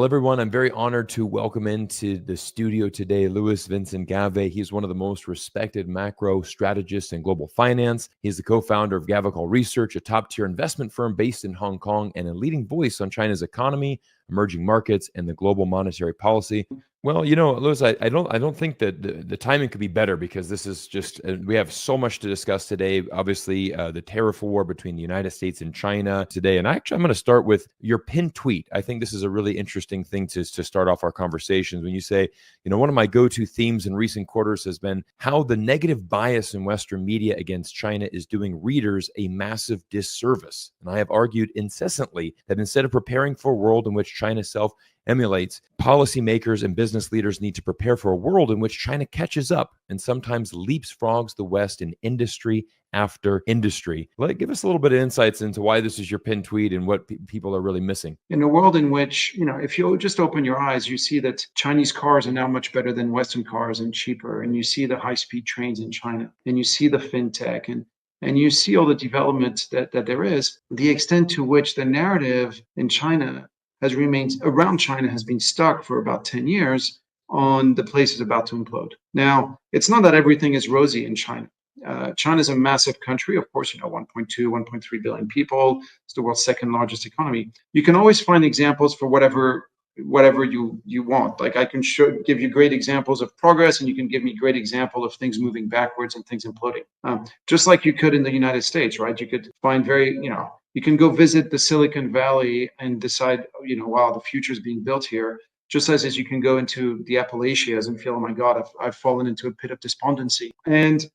Well, everyone, I'm very honored to welcome into the studio today Loius Vincent. He's one of the most respected macro strategists in global finance. He's the co-founder of Gavekal Research, a top-tier investment firm based in Hong Kong, and a leading voice on China's economy, emerging markets, and the global monetary policy. Well, Loius, I don't think that the timing could be better because this is just we have so much to discuss today. Obviously, the tariff war between the United States and China today, and I'm going to start with your pinned tweet. I think this is a really interesting thing to start off our conversations when you say, one of my go-to themes in recent quarters has been how the negative bias in Western media against China is doing readers a massive disservice. And I have argued incessantly that instead of preparing for a world in which China self emulates, policymakers and business leaders need to prepare for a world in which China catches up and sometimes leapfrogs the West in industry after industry. Give us a little bit of insights into why this is your pinned tweet and what people are really missing. In a world in which, if you just open your eyes, you see that Chinese cars are now much better than Western cars and cheaper. And you see the high-speed trains in China, and you see the fintech, and you see all the development that there is. The extent to which the narrative in China has remained around China has been stuck for about 10 years on the place is about to implode. Now, it's not that everything is rosy in China. China is a massive country, of course, 1.2, 1.3 billion people. It's the world's second largest economy. You can always find examples for whatever you want. Like I can give you great examples of progress, and you can give me great example of things moving backwards and things imploding. Just like you could in the United States, right? You could find you can go visit the Silicon Valley and decide, wow, the future is being built here. Just as you can go into the Appalachians and feel, oh my God, I've fallen into a pit of despondency. And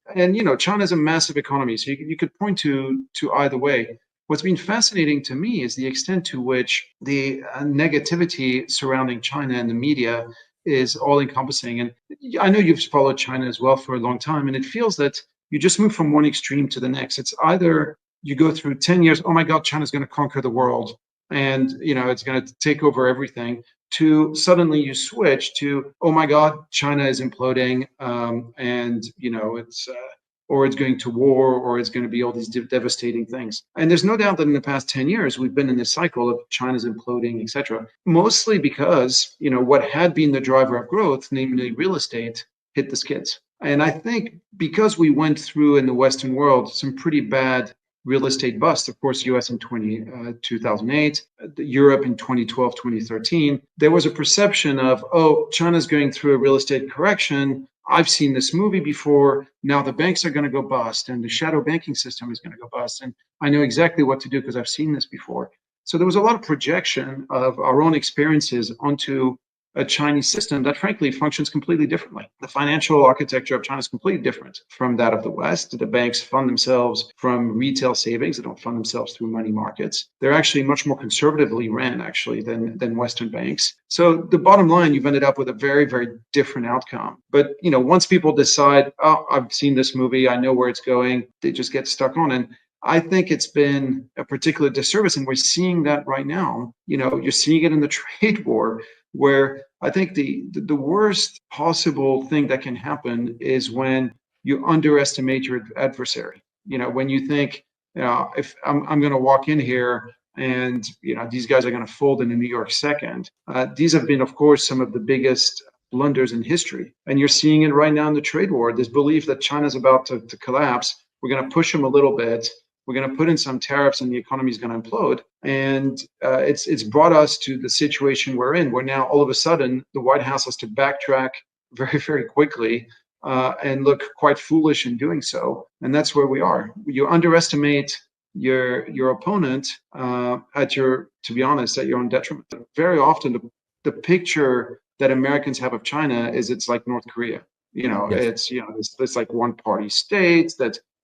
China is a massive economy, so you could point to either way. What's been fascinating to me is the extent to which the negativity surrounding China and the media is all encompassing. And I know you've followed China as well for a long time, and it feels that you just move from one extreme to the next. It's either you go through 10 years, oh my God, China's going to conquer the world, and it's going to take over everything, to suddenly you switch to, oh my God, China is imploding, and it's going to war, or it's going to be all these devastating things. And there's no doubt that in the past 10 years, we've been in this cycle of China's imploding, et cetera, mostly because, what had been the driver of growth, namely real estate, hit the skids. And I think because we went through in the Western world some pretty bad real estate bust, of course, US in 2008, Europe in 2012, 2013, there was a perception of, oh, China's going through a real estate correction. I've seen this movie before. Now the banks are going to go bust, and the shadow banking system is going to go bust. And I know exactly what to do because I've seen this before. So there was a lot of projection of our own experiences onto a Chinese system that frankly functions completely differently. The financial architecture of China is completely different from that of the West. The banks fund themselves from retail savings. They don't fund themselves through money markets. They're actually much more conservatively ran than Western banks. So the bottom line, you've ended up with a very, very different outcome. But once people decide, oh, I've seen this movie, I know where it's going, they just get stuck on it. I think it's been a particular disservice, and we're seeing that right now. You're seeing it in the trade war, where I think the worst possible thing that can happen is when you underestimate your adversary. When you think, if I'm going to walk in here and these guys are going to fold in a New York second. These have been, of course, some of the biggest blunders in history, and you're seeing it right now in the trade war. This belief that China's about to collapse. We're going to push them a little bit. We're going to put in some tariffs and the economy is going to implode. And it's brought us to the situation we're in, where now all of a sudden the White House has to backtrack very, very quickly and look quite foolish in doing so. And that's where we are. You underestimate your opponent to be honest, at your own detriment. Very often the picture that Americans have of China is it's like North Korea. Yes. It's like one party state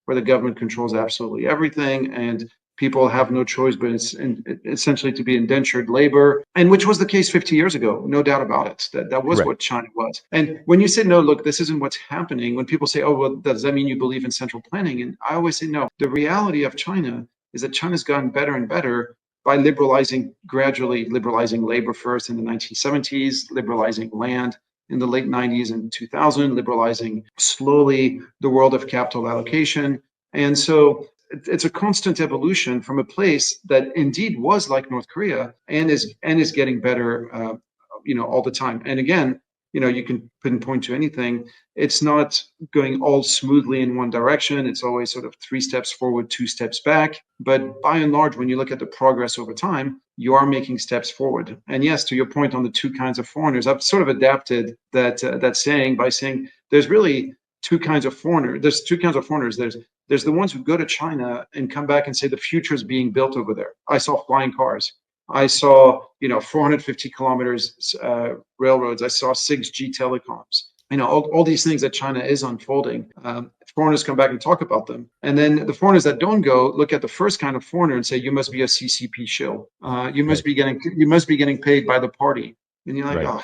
where the government controls absolutely everything, and people have no choice but essentially to be indentured labor, and which was the case 50 years ago, no doubt about it. That was right. What China was. And when you say, no, look, this isn't what's happening, when people say, oh, well, does that mean you believe in central planning? And I always say, no. The reality of China is that China's gotten better and better by gradually liberalizing labor first in the 1970s, liberalizing land in the late 90s and 2000, liberalizing slowly the world of capital allocation. And so it's a constant evolution from a place that indeed was like North Korea and is getting better all the time. And again, you can pinpoint to anything. It's not going all smoothly in one direction. It's always sort of 3 steps forward, 2 steps back. But by and large, when you look at the progress over time, you are making steps forward. And yes, to your point on the 2 kinds of foreigners, I've sort of adapted that saying by saying there's really 2 kinds of foreigners. There's 2 kinds of foreigners. There's the ones who go to China and come back and say the future is being built over there. I saw flying cars. I saw 450 kilometers railroads. I saw 6G telecoms. All these things that China is unfolding. Foreigners come back and talk about them, and then the foreigners that don't go look at the first kind of foreigner and say, "You must be a CCP shill. You must be getting paid by the party." And you're like, Right. "Oh,